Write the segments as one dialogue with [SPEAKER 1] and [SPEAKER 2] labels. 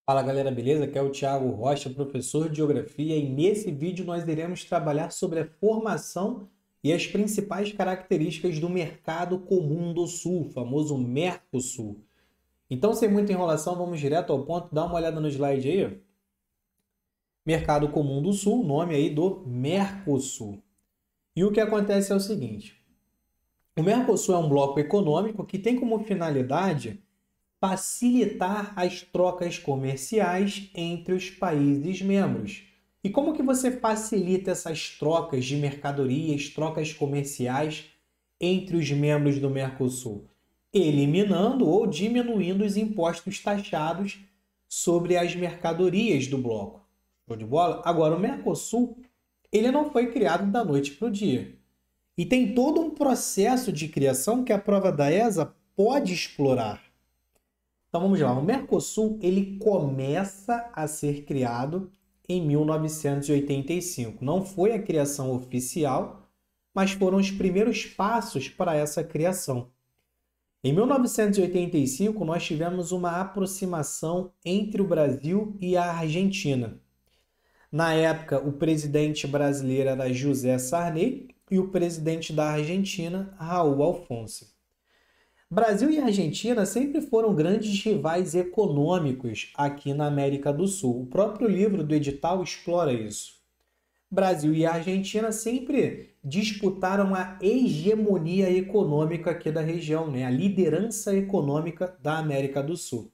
[SPEAKER 1] Fala galera, beleza? Aqui é o Thiago Rocha, professor de Geografia, e nesse vídeo nós iremos trabalhar sobre a formação e as principais características do Mercado Comum do Sul, o famoso Mercosul. Então, sem muita enrolação, vamos direto ao ponto. Dá uma olhada no slide aí, ó. Mercado Comum do Sul, nome aí do Mercosul. E o que acontece é o seguinte: o Mercosul é um bloco econômico que tem como finalidade facilitar as trocas comerciais entre os países membros. E como que você facilita essas trocas de mercadorias, trocas comerciais entre os membros do Mercosul? Eliminando ou diminuindo os impostos taxados sobre as mercadorias do bloco. Show de bola? Agora, o Mercosul, ele não foi criado da noite para o dia. E tem todo um processo de criação que a prova da ESA pode explorar. Então vamos lá, o Mercosul ele começa a ser criado em 1985. Não foi a criação oficial, mas foram os primeiros passos para essa criação. Em 1985, nós tivemos uma aproximação entre o Brasil e a Argentina. Na época, o presidente brasileiro era José Sarney e o presidente da Argentina, Raul Alfonso. Brasil e Argentina sempre foram grandes rivais econômicos aqui na América do Sul. O próprio livro do edital explora isso. Brasil e Argentina sempre disputaram a hegemonia econômica aqui da região, né? A liderança econômica da América do Sul.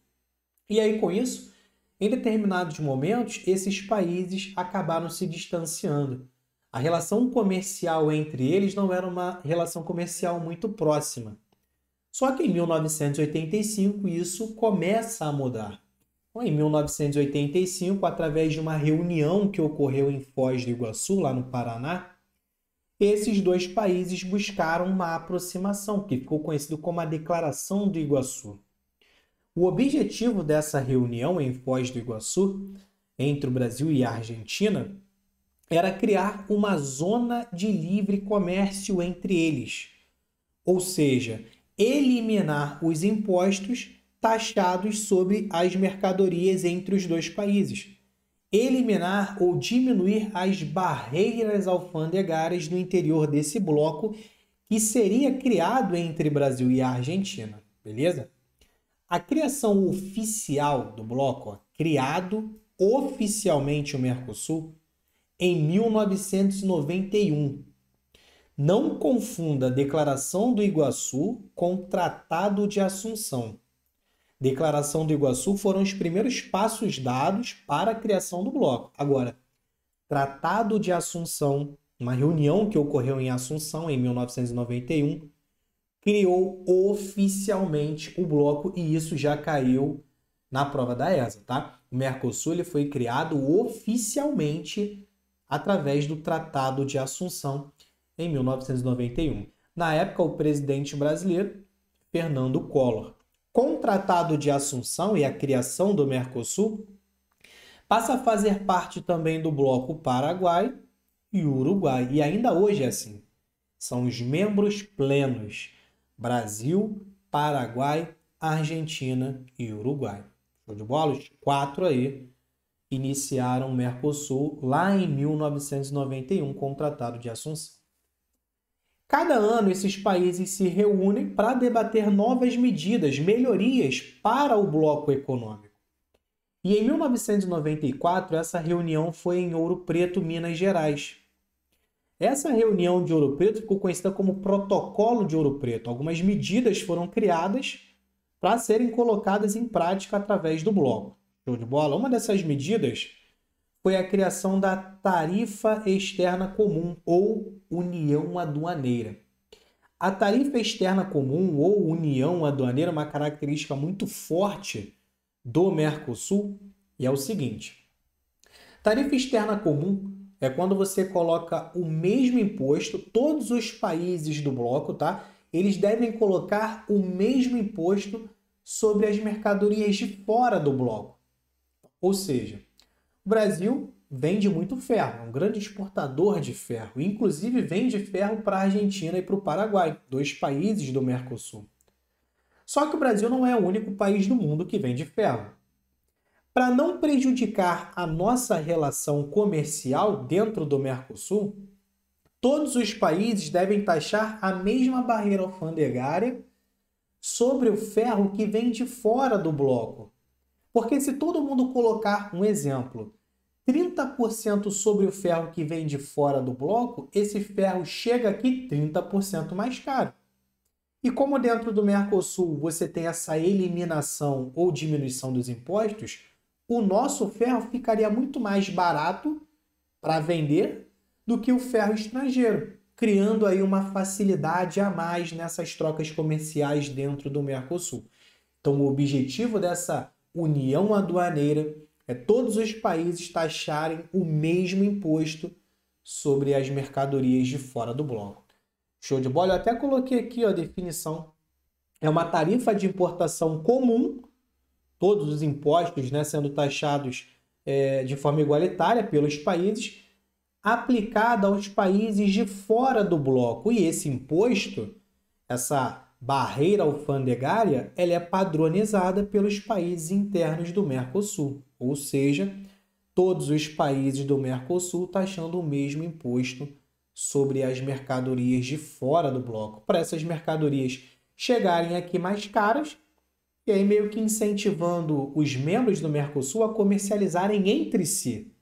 [SPEAKER 1] E aí, com isso, em determinados momentos, esses países acabaram se distanciando. A relação comercial entre eles não era uma relação comercial muito próxima. Só que em 1985 isso começa a mudar. Em 1985, através de uma reunião que ocorreu em Foz do Iguaçu, lá no Paraná, esses dois países buscaram uma aproximação, que ficou conhecido como a Declaração do Iguaçu. O objetivo dessa reunião em Foz do Iguaçu, entre o Brasil e a Argentina, era criar uma zona de livre comércio entre eles. Ou seja, eliminar os impostos taxados sobre as mercadorias entre os dois países. Eliminar ou diminuir as barreiras alfandegárias no interior desse bloco que seria criado entre Brasil e Argentina, beleza? A criação oficial do bloco, criado oficialmente o Mercosul, em 1991. Não confunda Declaração do Iguaçu com Tratado de Assunção. Declaração do Iguaçu foram os primeiros passos dados para a criação do bloco. Agora, Tratado de Assunção, uma reunião que ocorreu em Assunção em 1991, criou oficialmente o bloco e isso já caiu na prova da ESA, tá? O Mercosul ele foi criado oficialmente através do Tratado de Assunção em 1991. Na época, o presidente brasileiro, Fernando Collor. Com o Tratado de Assunção e a criação do Mercosul, passa a fazer parte também do bloco Paraguai e Uruguai. E ainda hoje é assim. São os membros plenos: Brasil, Paraguai, Argentina e Uruguai. Show de bola? Os quatro aí iniciaram o Mercosul lá em 1991 com o Tratado de Assunção. Cada ano, esses países se reúnem para debater novas medidas, melhorias para o bloco econômico. E em 1994, essa reunião foi em Ouro Preto, Minas Gerais. Essa reunião de Ouro Preto ficou conhecida como Protocolo de Ouro Preto. Algumas medidas foram criadas para serem colocadas em prática através do bloco. Show de bola? Uma dessas medidas foi a criação da Tarifa Externa Comum, ou União Aduaneira. A Tarifa Externa Comum, ou União Aduaneira, é uma característica muito forte do Mercosul, e é o seguinte: Tarifa Externa Comum é quando você coloca o mesmo imposto, todos os países do bloco, tá? Eles devem colocar o mesmo imposto sobre as mercadorias de fora do bloco. Ou seja, o Brasil vende muito ferro, é um grande exportador de ferro. Inclusive, vende ferro para a Argentina e para o Paraguai, dois países do Mercosul. Só que o Brasil não é o único país do mundo que vende ferro. Para não prejudicar a nossa relação comercial dentro do Mercosul, todos os países devem taxar a mesma barreira alfandegária sobre o ferro que vem de fora do bloco. Porque se todo mundo colocar um exemplo, 30% sobre o ferro que vem de fora do bloco, esse ferro chega aqui 30% mais caro. E como dentro do Mercosul você tem essa eliminação ou diminuição dos impostos, o nosso ferro ficaria muito mais barato para vender do que o ferro estrangeiro, criando aí uma facilidade a mais nessas trocas comerciais dentro do Mercosul. Então, o objetivo dessa união aduaneira é todos os países taxarem o mesmo imposto sobre as mercadorias de fora do bloco. Show de bola? Eu até coloquei aqui a definição. É uma tarifa de importação comum, todos os impostos, né, sendo taxados de forma igualitária pelos países, aplicada aos países de fora do bloco. E esse imposto, essa barreira alfandegária, ela é padronizada pelos países internos do Mercosul. Ou seja, todos os países do Mercosul taxando o mesmo imposto sobre as mercadorias de fora do bloco. Para essas mercadorias chegarem aqui mais caras, e aí meio que incentivando os membros do Mercosul a comercializarem entre si,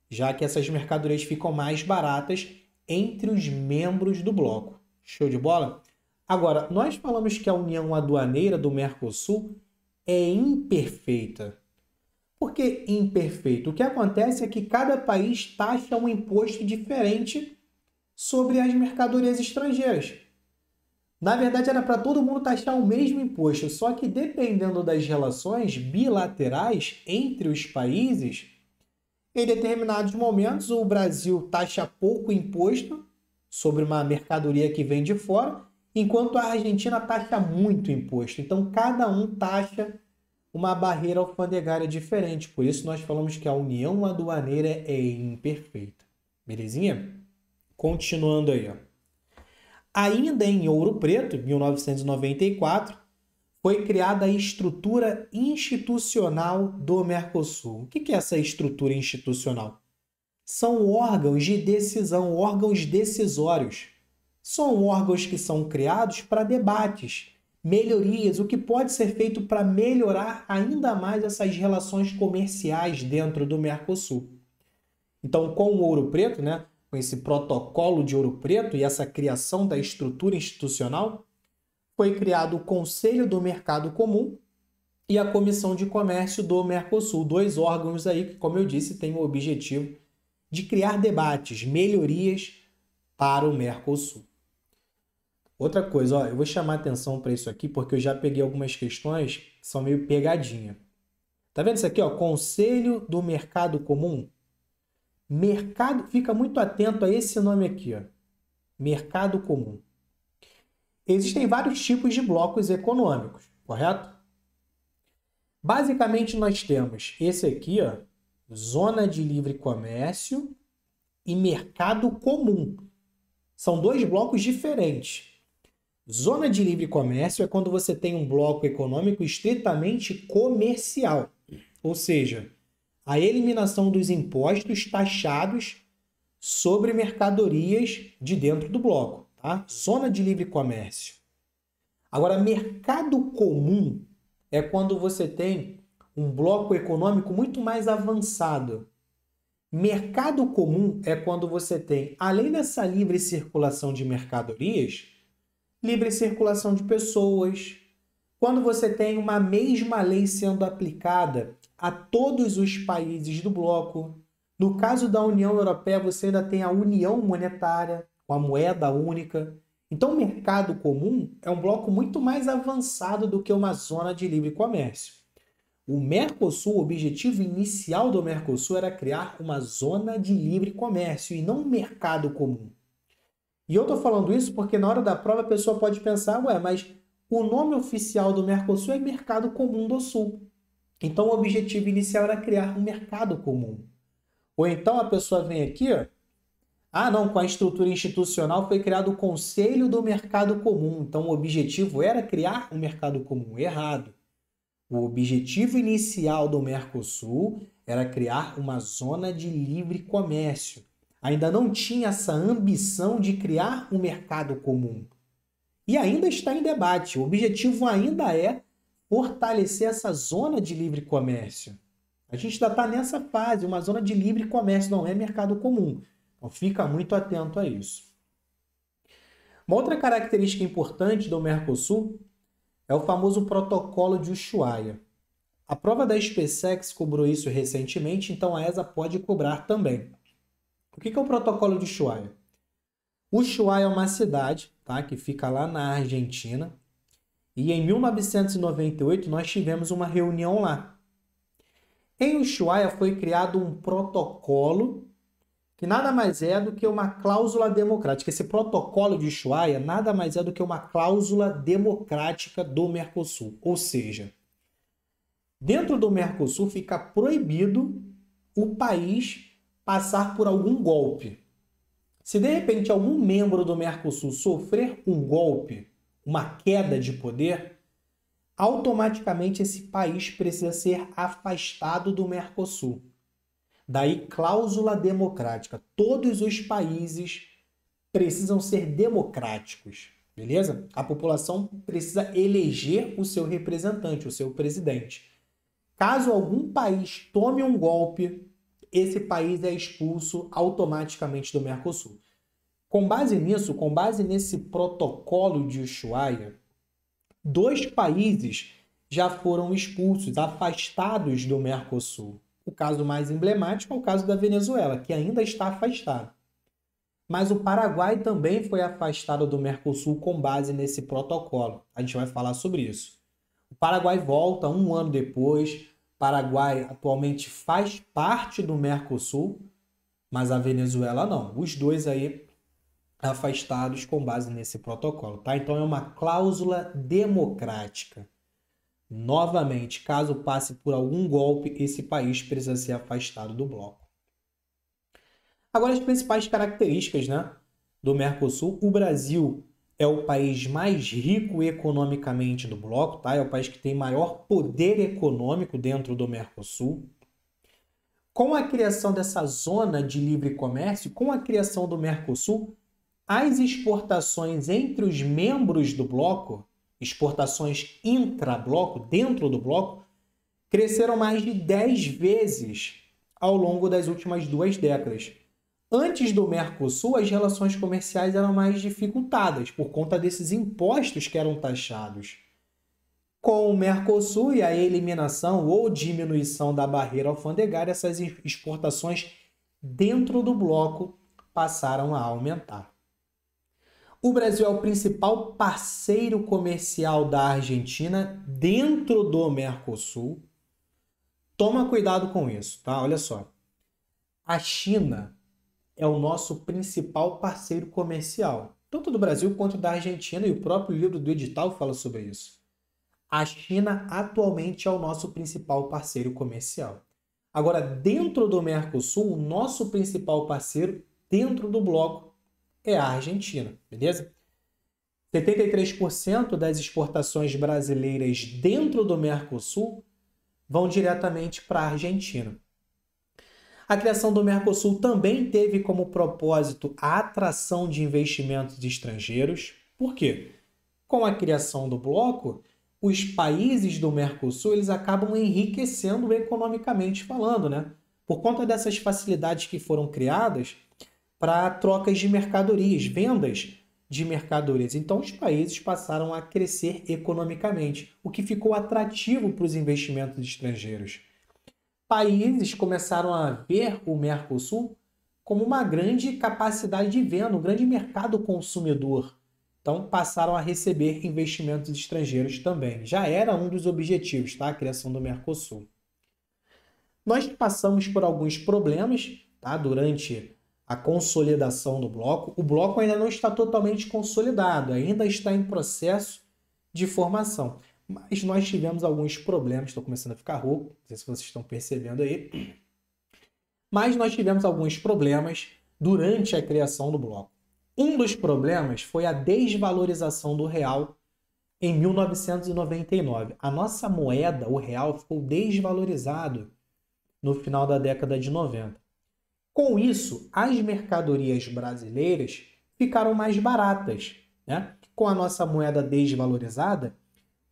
[SPEAKER 1] já que essas mercadorias ficam mais baratas entre os membros do bloco. Show de bola? Agora, nós falamos que a união aduaneira do Mercosul é imperfeita. Por que imperfeito? O que acontece é que cada país taxa um imposto diferente sobre as mercadorias estrangeiras. Na verdade, era para todo mundo taxar o mesmo imposto, só que dependendo das relações bilaterais entre os países, em determinados momentos o Brasil taxa pouco imposto sobre uma mercadoria que vem de fora, enquanto a Argentina taxa muito imposto. Então, cada um taxa uma barreira alfandegária diferente. Por isso, nós falamos que a união aduaneira é imperfeita. Belezinha? Continuando aí, ó. Ainda em Ouro Preto, 1994, foi criada a estrutura institucional do Mercosul. O que é essa estrutura institucional? São órgãos de decisão, órgãos decisórios. São órgãos que são criados para debates, melhorias, o que pode ser feito para melhorar ainda mais essas relações comerciais dentro do Mercosul. Então, com o Ouro Preto, né, com esse protocolo de Ouro Preto e essa criação da estrutura institucional, foi criado o Conselho do Mercado Comum e a Comissão de Comércio do Mercosul, dois órgãos aí que, como eu disse, têm o objetivo de criar debates, melhorias para o Mercosul. Outra coisa, ó, eu vou chamar atenção para isso aqui porque eu já peguei algumas questões que são meio pegadinha. Tá vendo isso aqui, ó? Conselho do Mercado Comum. Mercado, fica muito atento a esse nome aqui, ó. Mercado Comum. Existem vários tipos de blocos econômicos, correto? Basicamente, nós temos esse aqui, ó, Zona de Livre Comércio e Mercado Comum. São dois blocos diferentes. Zona de Livre Comércio é quando você tem um bloco econômico estritamente comercial, ou seja, a eliminação dos impostos taxados sobre mercadorias de dentro do bloco, tá? Zona de livre comércio. Agora, mercado comum é quando você tem um bloco econômico muito mais avançado. Mercado comum é quando você tem, além dessa livre circulação de mercadorias, livre circulação de pessoas. Quando você tem uma mesma lei sendo aplicada a todos os países do bloco. No caso da União Europeia, você ainda tem a união monetária, com a moeda única. Então, o mercado comum é um bloco muito mais avançado do que uma zona de livre comércio. O Mercosul, o objetivo inicial do Mercosul era criar uma zona de livre comércio e não um mercado comum. E eu estou falando isso porque na hora da prova a pessoa pode pensar, ué, mas o nome oficial do Mercosul é Mercado Comum do Sul. Então, o objetivo inicial era criar um mercado comum. Ou então a pessoa vem aqui, ó, não, com a estrutura institucional foi criado o Conselho do Mercado Comum. Então, o objetivo era criar um mercado comum. Errado. O objetivo inicial do Mercosul era criar uma zona de livre comércio. Ainda não tinha essa ambição de criar um mercado comum. E ainda está em debate. O objetivo ainda é fortalecer essa zona de livre comércio. A gente ainda está nessa fase, uma zona de livre comércio, não é mercado comum. Então fica muito atento a isso. Uma outra característica importante do Mercosul é o famoso protocolo de Ushuaia. A prova da SpaceX cobrou isso recentemente, então a ESA pode cobrar também. O que é o protocolo de Ushuaia? Ushuaia é uma cidade, tá, que fica lá na Argentina, e em 1998 nós tivemos uma reunião lá. Em Ushuaia foi criado um protocolo que nada mais é do que uma cláusula democrática. Esse protocolo de Ushuaia nada mais é do que uma cláusula democrática do Mercosul. Ou seja, dentro do Mercosul fica proibido o país passar por algum golpe. Se de repente algum membro do Mercosul sofrer um golpe, uma queda de poder, automaticamente esse país precisa ser afastado do Mercosul. Daí, cláusula democrática. Todos os países precisam ser democráticos, beleza? A população precisa eleger o seu representante, o seu presidente. Caso algum país tome um golpe, esse país é expulso automaticamente do Mercosul. Com base nisso, com base nesse protocolo de Ushuaia, 2 países já foram expulsos, afastados do Mercosul. O caso mais emblemático é o caso da Venezuela, que ainda está afastado. Mas o Paraguai também foi afastado do Mercosul com base nesse protocolo. A gente vai falar sobre isso. O Paraguai volta 1 ano depois. O Paraguai atualmente faz parte do Mercosul, mas a Venezuela não. Os dois aí afastados com base nesse protocolo, tá? Então é uma cláusula democrática. Novamente, caso passe por algum golpe, esse país precisa ser afastado do bloco. Agora, as principais características, né, do Mercosul. O Brasil é o país mais rico economicamente do bloco, tá? É o país que tem maior poder econômico dentro do Mercosul. Com a criação dessa zona de livre comércio, com a criação do Mercosul, as exportações entre os membros do bloco, exportações intra-bloco, dentro do bloco, cresceram mais de 10 vezes ao longo das últimas 2 décadas. Antes do Mercosul, as relações comerciais eram mais dificultadas por conta desses impostos que eram taxados. Com o Mercosul e a eliminação ou diminuição da barreira alfandegária, essas exportações dentro do bloco passaram a aumentar. O Brasil é o principal parceiro comercial da Argentina dentro do Mercosul. Toma cuidado com isso, tá? Olha só. A China é o nosso principal parceiro comercial, tanto do Brasil quanto da Argentina, e o próprio livro do edital fala sobre isso. A China atualmente é o nosso principal parceiro comercial. Agora, dentro do Mercosul, o nosso principal parceiro dentro do bloco é a Argentina, beleza? 73% das exportações brasileiras dentro do Mercosul vão diretamente para a Argentina. A criação do Mercosul também teve como propósito a atração de investimentos estrangeiros. Por quê? Com a criação do bloco, os países do Mercosul eles acabam enriquecendo economicamente falando, né? Por conta dessas facilidades que foram criadas para trocas de mercadorias, vendas de mercadorias. Então, os países passaram a crescer economicamente, o que ficou atrativo para os investimentos estrangeiros. Países começaram a ver o Mercosul como uma grande capacidade de venda, um grande mercado consumidor. Então, passaram a receber investimentos estrangeiros também. Já era um dos objetivos, tá? A criação do Mercosul. Nós passamos por alguns problemas, tá? Durante a consolidação do bloco. O bloco ainda não está totalmente consolidado, ainda está em processo de formação. Mas nós tivemos alguns problemas, estou começando a ficar rouco, não sei se vocês estão percebendo aí. Mas nós tivemos alguns problemas durante a criação do bloco. Um dos problemas foi a desvalorização do real em 1999. A nossa moeda, o real, ficou desvalorizado no final da década de 90. Com isso, as mercadorias brasileiras ficaram mais baratas, né? Com a nossa moeda desvalorizada,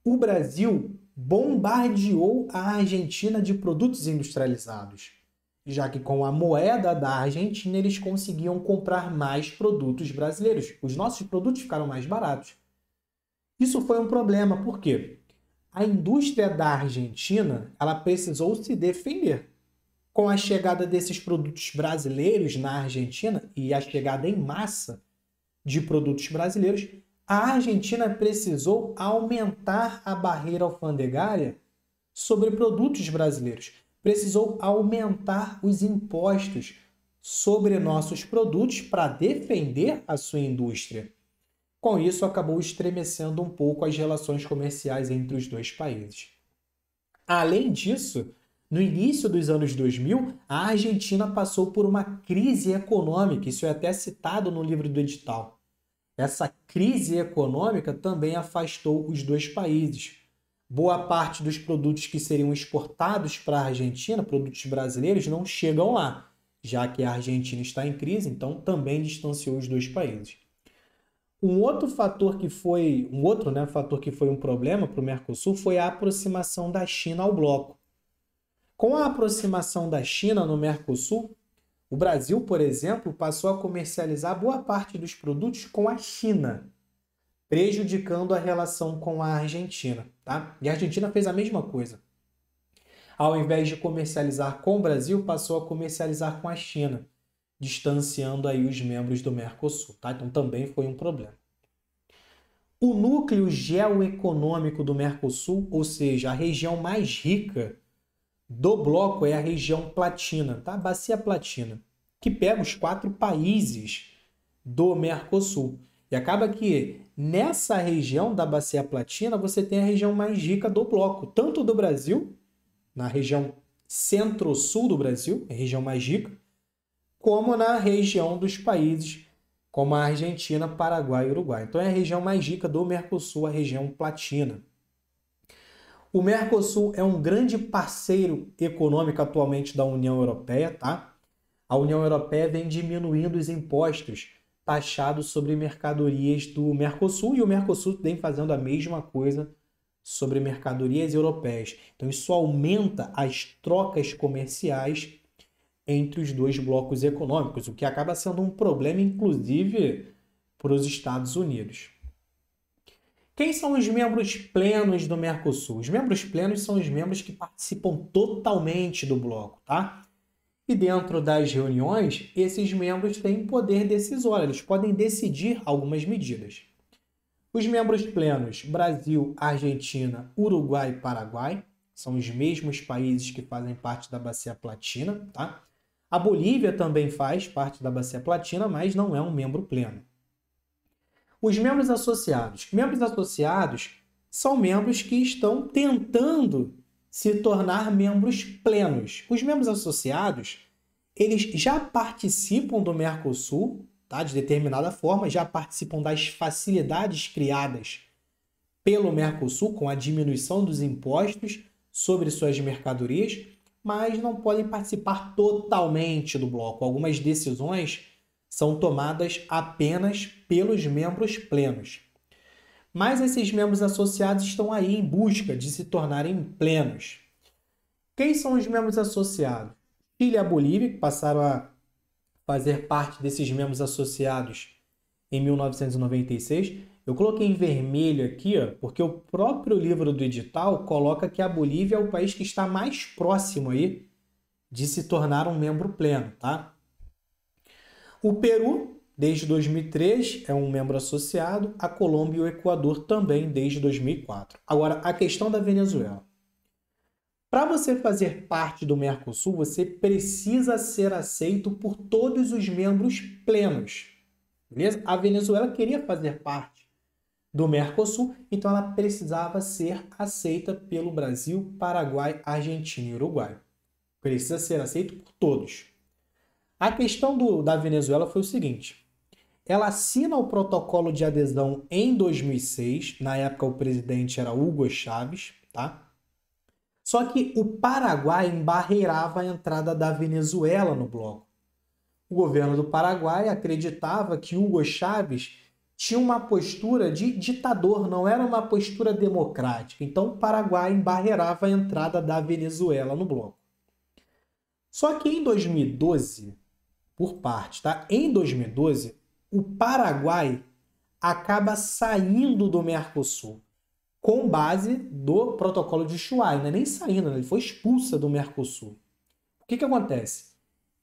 [SPEAKER 1] o Brasil bombardeou a Argentina de produtos industrializados, já que com a moeda da Argentina eles conseguiam comprar mais produtos brasileiros. Os nossos produtos ficaram mais baratos. Isso foi um problema, por quê? A indústria da Argentina, ela precisou se defender. Com a chegada desses produtos brasileiros na Argentina e a chegada em massa de produtos brasileiros, a Argentina precisou aumentar a barreira alfandegária sobre produtos brasileiros. Precisou aumentar os impostos sobre nossos produtos para defender a sua indústria. Com isso, acabou estremecendo um pouco as relações comerciais entre os dois países. Além disso, no início dos anos 2000, a Argentina passou por uma crise econômica, isso é até citado no livro do edital. Essa crise econômica também afastou os dois países. Boa parte dos produtos que seriam exportados para a Argentina, produtos brasileiros, não chegam lá, já que a Argentina está em crise, então também distanciou os dois países. Um outro fator que foi um problema para o Mercosul foi a aproximação da China ao bloco. Com a aproximação da China no Mercosul, o Brasil, por exemplo, passou a comercializar boa parte dos produtos com a China, prejudicando a relação com a Argentina, tá? E a Argentina fez a mesma coisa. Ao invés de comercializar com o Brasil, passou a comercializar com a China, distanciando aí os membros do Mercosul, tá? Então também foi um problema. O núcleo geoeconômico do Mercosul, ou seja, a região mais rica do bloco, é a região Platina, tá? A Bacia Platina, que pega os 4 países do Mercosul. E acaba que nessa região da Bacia Platina você tem a região mais rica do bloco, tanto do Brasil, na região centro-sul do Brasil, a região mais rica, como na região dos países como a Argentina, Paraguai e Uruguai. Então é a região mais rica do Mercosul, a região Platina. O Mercosul é um grande parceiro econômico atualmente da União Europeia, tá? A União Europeia vem diminuindo os impostos taxados sobre mercadorias do Mercosul e o Mercosul vem fazendo a mesma coisa sobre mercadorias europeias. Então isso aumenta as trocas comerciais entre os dois blocos econômicos, o que acaba sendo um problema, inclusive, para os Estados Unidos. Quem são os membros plenos do Mercosul? Os membros plenos são os membros que participam totalmente do bloco, tá? E dentro das reuniões, esses membros têm poder decisório, eles podem decidir algumas medidas. Os membros plenos, Brasil, Argentina, Uruguai e Paraguai, são os mesmos países que fazem parte da Bacia Platina, tá? A Bolívia também faz parte da Bacia Platina, mas não é um membro pleno. Os membros associados. Membros associados são membros que estão tentando se tornar membros plenos. Os membros associados, eles já participam do Mercosul, tá? De determinada forma, já participam das facilidades criadas pelo Mercosul com a diminuição dos impostos sobre suas mercadorias, mas não podem participar totalmente do bloco. Algumas decisões são tomadas apenas pelos membros plenos. Mas esses membros associados estão aí em busca de se tornarem plenos. Quem são os membros associados? Chile e a Bolívia, que passaram a fazer parte desses membros associados em 1996. Eu coloquei em vermelho aqui, ó, porque o próprio livro do edital coloca que a Bolívia é o país que está mais próximo aí de se tornar um membro pleno, tá? O Peru, desde 2003, é um membro associado. A Colômbia e o Equador também desde 2004. Agora, a questão da Venezuela. Para você fazer parte do Mercosul, você precisa ser aceito por todos os membros plenos. Beleza? A Venezuela queria fazer parte do Mercosul, então ela precisava ser aceita pelo Brasil, Paraguai, Argentina e Uruguai. Precisa ser aceito por todos. A questão da Venezuela foi o seguinte: ela assina o protocolo de adesão em 2006. Na época, o presidente era Hugo Chávez, tá? Só que o Paraguai embarreirava a entrada da Venezuela no bloco. O governo do Paraguai acreditava que Hugo Chávez tinha uma postura de ditador, não era uma postura democrática. Então, o Paraguai embarreirava a entrada da Venezuela no bloco. Só que em 2012, por parte, tá? Em 2012, o Paraguai acaba saindo do Mercosul com base do protocolo de Ushuaia, não é nem saindo, né? Ele foi expulso do Mercosul. O que acontece?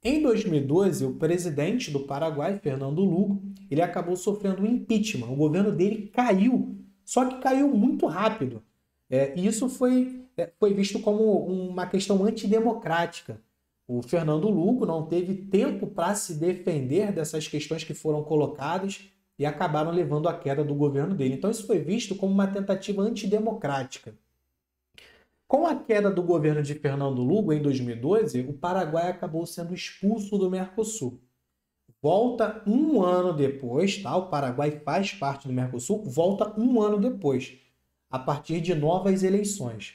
[SPEAKER 1] Em 2012, o presidente do Paraguai, Fernando Lugo, ele acabou sofrendo um impeachment. O governo dele caiu, só que caiu muito rápido. E isso foi visto como uma questão antidemocrática. O Fernando Lugo não teve tempo para se defender dessas questões que foram colocadas e acabaram levando à queda do governo dele. Então isso foi visto como uma tentativa antidemocrática. Com a queda do governo de Fernando Lugo em 2012, o Paraguai acabou sendo expulso do Mercosul. Volta um ano depois, tá? O Paraguai faz parte do Mercosul, volta um ano depois, a partir de novas eleições.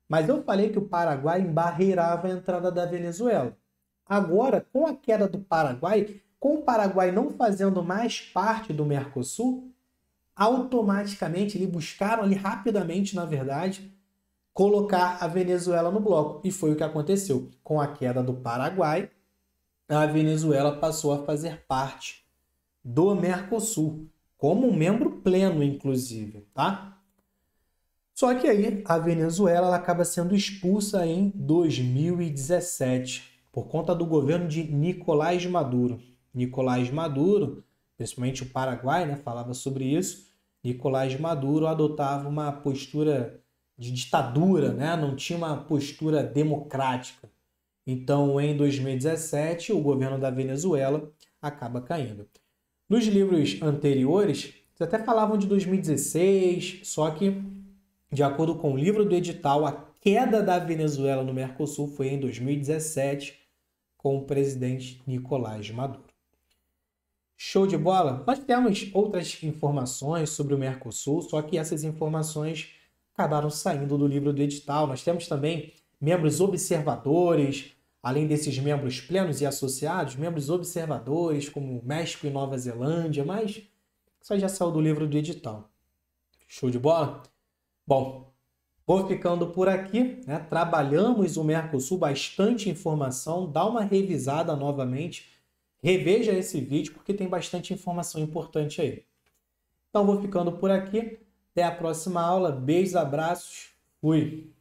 [SPEAKER 1] Mas eu falei que o Paraguai embarreirava a entrada da Venezuela. Agora, com a queda do Paraguai, com o Paraguai não fazendo mais parte do Mercosul, automaticamente eles buscaram ali rapidamente, na verdade, colocar a Venezuela no bloco. E foi o que aconteceu. Com a queda do Paraguai, a Venezuela passou a fazer parte do Mercosul, como um membro pleno, inclusive, tá? Só que aí a Venezuela ela acaba sendo expulsa em 2017 por conta do governo de Nicolás Maduro. Nicolás Maduro, principalmente o Paraguai, né, falava sobre isso. Nicolás Maduro adotava uma postura de ditadura, né? Não tinha uma postura democrática. Então, em 2017, o governo da Venezuela acaba caindo. Nos livros anteriores, eles até falavam de 2016, só que, de acordo com o livro do edital, a queda da Venezuela no Mercosul foi em 2017, com o presidente Nicolás Maduro. Show de bola? Nós temos outras informações sobre o Mercosul, só que essas informações acabaram saindo do livro do edital. Nós temos também membros observadores, além desses membros plenos e associados, membros observadores como México e Nova Zelândia, mas isso já saiu do livro do edital. Show de bola? Bom, vou ficando por aqui, né? Trabalhamos o Mercosul, bastante informação, dá uma revisada novamente, reveja esse vídeo porque tem bastante informação importante aí. Então vou ficando por aqui, até a próxima aula, beijos, abraços, fui!